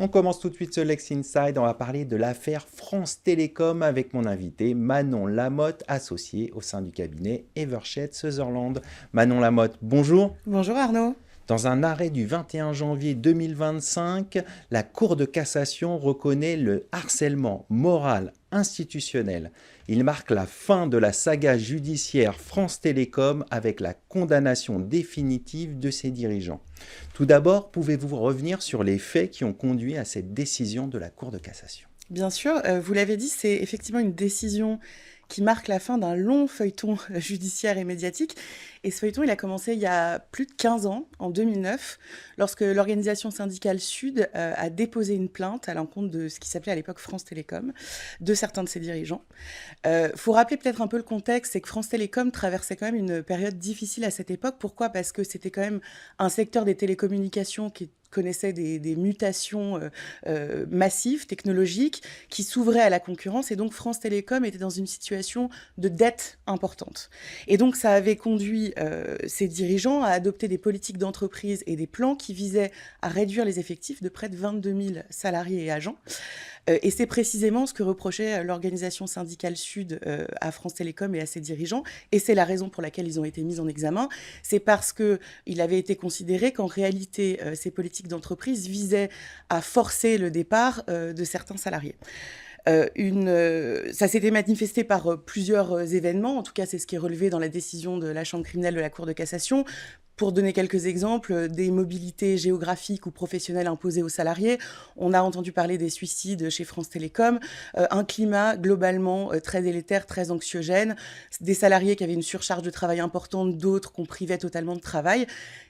On commence tout de suite ce Lex Inside. On va parler de l'affaire France Télécom avec mon invité Manon Lamotte, associée au sein du cabinet Evershed Sutherland. Manon Lamotte, bonjour. Bonjour Arnaud. Dans un arrêt du 21 janvier 2025, la Cour de cassation reconnaît le harcèlement moral institutionnel. Il marque la fin de la saga judiciaire France Télécom avec la condamnation définitive de ses dirigeants. Tout d'abord, pouvez-vous revenir sur les faits qui ont conduit à cette décision de la Cour de cassation ? Bien sûr, vous l'avez dit, c'est effectivement une décision qui marque la fin d'un long feuilleton judiciaire et médiatique. Et ce feuilleton, il a commencé il y a plus de 15 ans, en 2009, lorsque l'organisation syndicale Sud a déposé une plainte à l'encontre de ce qui s'appelait à l'époque France Télécom, de certains de ses dirigeants. Faut rappeler peut-être un peu le contexte, c'est que France Télécom traversait quand même une période difficile à cette époque. Pourquoi ? Parce que c'était quand même un secteur des télécommunications qui connaissait des mutations massives, technologiques, qui s'ouvraient à la concurrence. Et donc, France Télécom était dans une situation de dette importante. Et donc, ça avait conduit ses dirigeants à adopter des politiques d'entreprise et des plans qui visaient à réduire les effectifs de près de 22 000 salariés et agents. Et c'est précisément ce que reprochait l'organisation syndicale Sud à France Télécom et à ses dirigeants. Et c'est la raison pour laquelle ils ont été mis en examen. C'est parce qu'il avait été considéré qu'en réalité, ces politiques d'entreprise visaient à forcer le départ de certains salariés. Ça s'était manifesté par plusieurs événements. En tout cas, c'est ce qui est relevé dans la décision de la Chambre criminelle de la Cour de cassation. Pour donner quelques exemples, des mobilités géographiques ou professionnelles imposées aux salariés. On a entendu parler des suicides chez France Télécom, un climat globalement très délétère, très anxiogène, des salariés qui avaient une surcharge de travail importante, d'autres qu'on privait totalement de travail.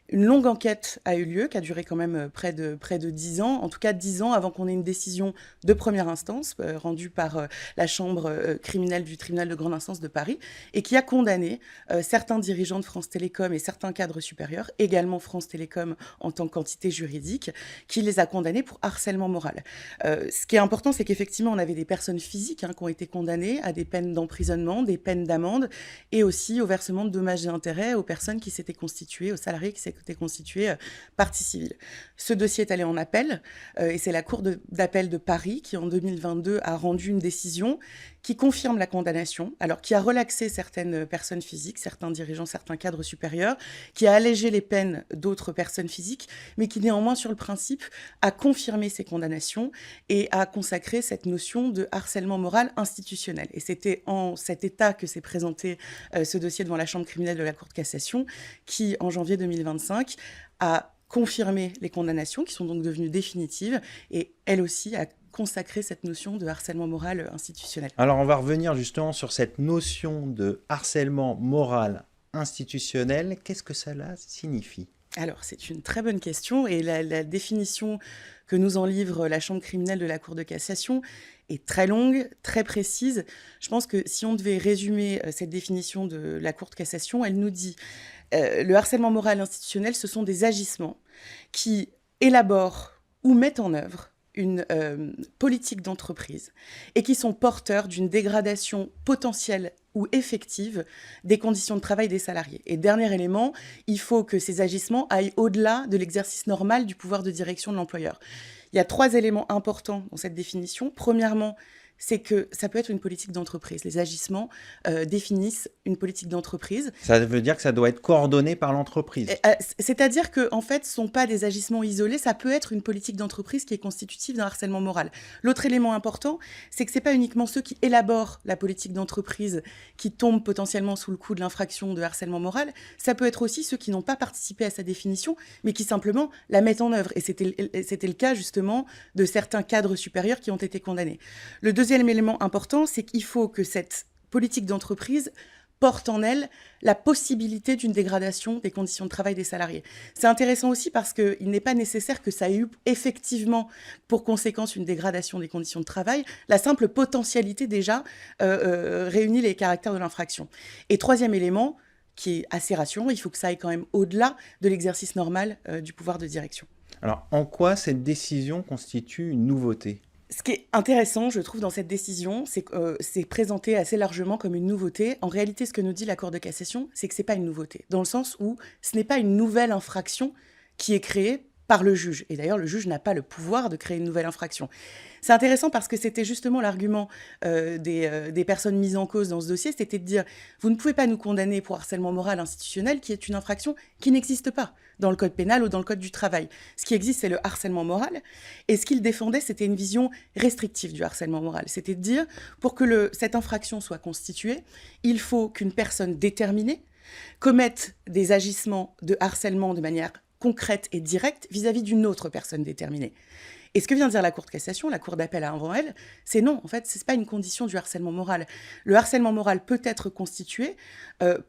Une longue enquête a eu lieu, qui a duré quand même près de 10 ans, en tout cas 10 ans avant qu'on ait une décision de première instance rendue par la chambre criminelle du tribunal de grande instance de Paris, et qui a condamné certains dirigeants de France Télécom et certains cadres supérieurs, également France Télécom en tant qu'entité juridique, qui les a condamnés pour harcèlement moral. Ce qui est important, c'est qu'effectivement, on avait des personnes physiques qui ont été condamnées à des peines d'emprisonnement, des peines d'amende, et aussi au versement de dommages et intérêts aux personnes qui s'étaient constituées, aux salariés qui s'étaient constitué partie civile. Ce dossier est allé en appel et c'est la Cour d'appel de Paris qui, en 2022, a rendu une décision qui confirme la condamnation, alors qui a relaxé certaines personnes physiques, certains dirigeants, certains cadres supérieurs, qui a allégé les peines d'autres personnes physiques, mais qui néanmoins, sur le principe, a confirmé ces condamnations et a consacré cette notion de harcèlement moral institutionnel. Et c'était en cet état que s'est présenté ce dossier devant la Chambre criminelle de la Cour de cassation, qui, en janvier 2025, a confirmé les condamnations, qui sont donc devenues définitives, et elle aussi a consacré cette notion de harcèlement moral institutionnel. Alors, on va revenir justement sur cette notion de harcèlement moral institutionnel. Qu'est-ce que cela signifie ? Alors, c'est une très bonne question, et la définition que nous en livre la Chambre criminelle de la Cour de cassation est très longue, très précise. Je pense que si on devait résumer cette définition de la Cour de cassation, elle nous dit le harcèlement moral institutionnel, ce sont des agissements qui élaborent ou mettent en œuvre une politique d'entreprise et qui sont porteurs d'une dégradation potentielle ou effective des conditions de travail des salariés. Et dernier élément, il faut que ces agissements aillent au-delà de l'exercice normal du pouvoir de direction de l'employeur. Il y a 3 éléments importants dans cette définition. Premièrement, c'est que ça peut être une politique d'entreprise. Les agissements définissent une politique d'entreprise. Ça veut dire que ça doit être coordonné par l'entreprise. C'est-à-dire que, en fait, ce ne sont pas des agissements isolés, ça peut être une politique d'entreprise qui est constitutive d'un harcèlement moral. L'autre élément important, c'est que ce n'est pas uniquement ceux qui élaborent la politique d'entreprise qui tombent potentiellement sous le coup de l'infraction de harcèlement moral, ça peut être aussi ceux qui n'ont pas participé à sa définition, mais qui simplement la mettent en œuvre. Et c'était le cas, justement, de certains cadres supérieurs qui ont été condamnés. Le deuxième élément important, c'est qu'il faut que cette politique d'entreprise porte en elle la possibilité d'une dégradation des conditions de travail des salariés. C'est intéressant aussi parce qu'il n'est pas nécessaire que ça ait eu effectivement pour conséquence une dégradation des conditions de travail. La simple potentialité déjà réunit les caractères de l'infraction. Et troisième élément, qui est assez rassurant, il faut que ça aille quand même au-delà de l'exercice normal du pouvoir de direction. Alors, en quoi cette décision constitue une nouveauté ? Ce qui est intéressant, je trouve, dans cette décision, c'est que c'est présenté assez largement comme une nouveauté. En réalité, ce que nous dit la Cour de cassation, c'est que ce n'est pas une nouveauté, dans le sens où ce n'est pas une nouvelle infraction qui est créée par le juge. Et d'ailleurs, le juge n'a pas le pouvoir de créer une nouvelle infraction. C'est intéressant parce que c'était justement l'argument des personnes mises en cause dans ce dossier, c'était de dire, vous ne pouvez pas nous condamner pour harcèlement moral institutionnel, qui est une infraction qui n'existe pas dans le code pénal ou dans le code du travail. Ce qui existe, c'est le harcèlement moral. Et ce qu'il défendait, c'était une vision restrictive du harcèlement moral. C'était de dire, pour que cette infraction soit constituée, il faut qu'une personne déterminée commette des agissements de harcèlement de manière concrète et directe vis-à-vis d'une autre personne déterminée. Et ce que vient de dire la Cour de cassation, la Cour d'appel avant elle, c'est non, en fait, ce n'est pas une condition du harcèlement moral. Le harcèlement moral peut être constitué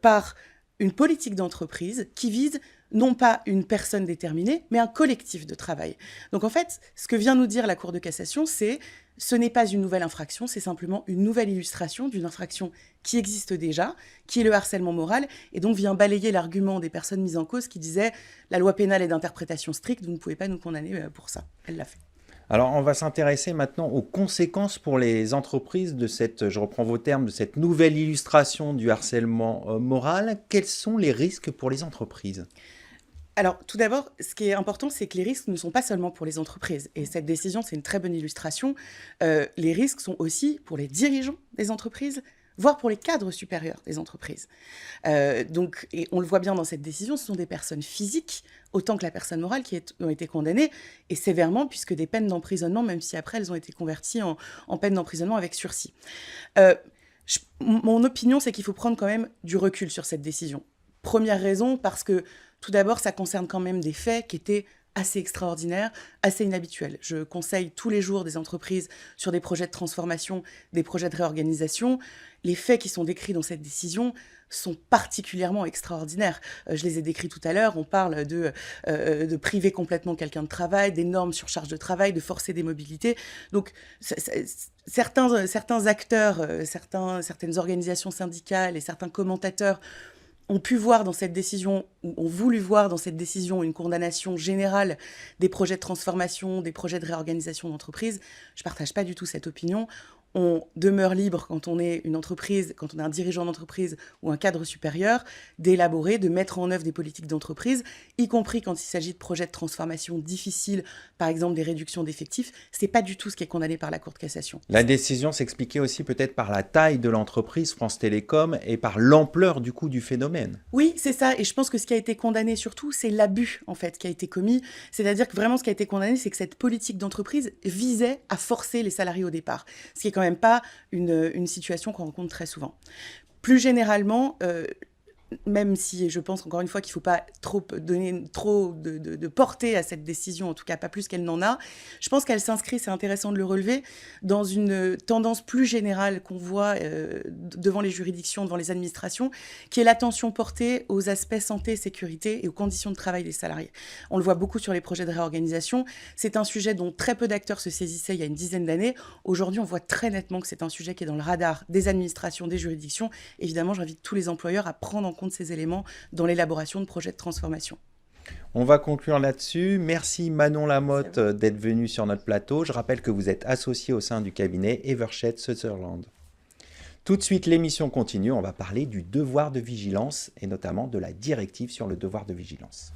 par une politique d'entreprise qui vise non pas une personne déterminée, mais un collectif de travail. Donc en fait, ce que vient nous dire la Cour de cassation, c'est ce n'est pas une nouvelle infraction, c'est simplement une nouvelle illustration d'une infraction qui existe déjà, qui est le harcèlement moral, et donc vient balayer l'argument des personnes mises en cause qui disaient « la loi pénale est d'interprétation stricte, vous ne pouvez pas nous condamner pour ça ». Elle l'a fait. Alors, on va s'intéresser maintenant aux conséquences pour les entreprises de cette, je reprends vos termes, de cette nouvelle illustration du harcèlement moral. Quels sont les risques pour les entreprises ? Alors, tout d'abord, ce qui est important, c'est que les risques ne sont pas seulement pour les entreprises. Et cette décision, c'est une très bonne illustration. Les risques sont aussi pour les dirigeants des entreprises, voire pour les cadres supérieurs des entreprises. Et on le voit bien dans cette décision, ce sont des personnes physiques, autant que la personne morale, qui ont été condamnées, et sévèrement, puisque des peines d'emprisonnement, même si après elles ont été converties en peines d'emprisonnement avec sursis. Mon opinion, c'est qu'il faut prendre quand même du recul sur cette décision. Première raison, parce que tout d'abord, ça concerne quand même des faits qui étaient assez extraordinaires, assez inhabituels. Je conseille tous les jours des entreprises sur des projets de transformation, des projets de réorganisation. Les faits qui sont décrits dans cette décision sont particulièrement extraordinaires. Je les ai décrits tout à l'heure. On parle de priver complètement quelqu'un de travail, d'énormes surcharges de travail, de forcer des mobilités. Donc, certains acteurs, certaines organisations syndicales et certains commentateurs ont pu voir dans cette décision, ou ont voulu voir dans cette décision une condamnation générale des projets de transformation, des projets de réorganisation d'entreprise. Je ne partage pas du tout cette opinion. On demeure libre quand on est une entreprise, quand on est un dirigeant d'entreprise ou un cadre supérieur, d'élaborer, de mettre en œuvre des politiques d'entreprise, y compris quand il s'agit de projets de transformation difficiles, par exemple des réductions d'effectifs. Ce n'est pas du tout ce qui est condamné par la Cour de cassation. La décision s'expliquait aussi peut-être par la taille de l'entreprise France Télécom et par l'ampleur du coup du phénomène. Oui, c'est ça. Et je pense que ce qui a été condamné surtout, c'est l'abus en fait qui a été commis. C'est-à-dire que vraiment ce qui a été condamné, c'est que cette politique d'entreprise visait à forcer les salariés au départ. Ce qui est quand même pas une situation qu'on rencontre très souvent. Plus généralement, même si je pense encore une fois qu'il ne faut pas donner trop de portée à cette décision, en tout cas pas plus qu'elle n'en a, je pense qu'elle s'inscrit, c'est intéressant de le relever, dans une tendance plus générale qu'on voit devant les juridictions, devant les administrations, qui est l'attention portée aux aspects santé, sécurité et aux conditions de travail des salariés. On le voit beaucoup sur les projets de réorganisation. C'est un sujet dont très peu d'acteurs se saisissaient il y a une dizaine d'années. Aujourd'hui, on voit très nettement que c'est un sujet qui est dans le radar des administrations, des juridictions. Évidemment, j'invite tous les employeurs à prendre en compte ces éléments dans l'élaboration de projets de transformation. On va conclure là-dessus. Merci Manon Lamotte d'être venue sur notre plateau. Je rappelle que vous êtes associée au sein du cabinet Evershed Sutherland. Tout de suite, l'émission continue. On va parler du devoir de vigilance et notamment de la directive sur le devoir de vigilance.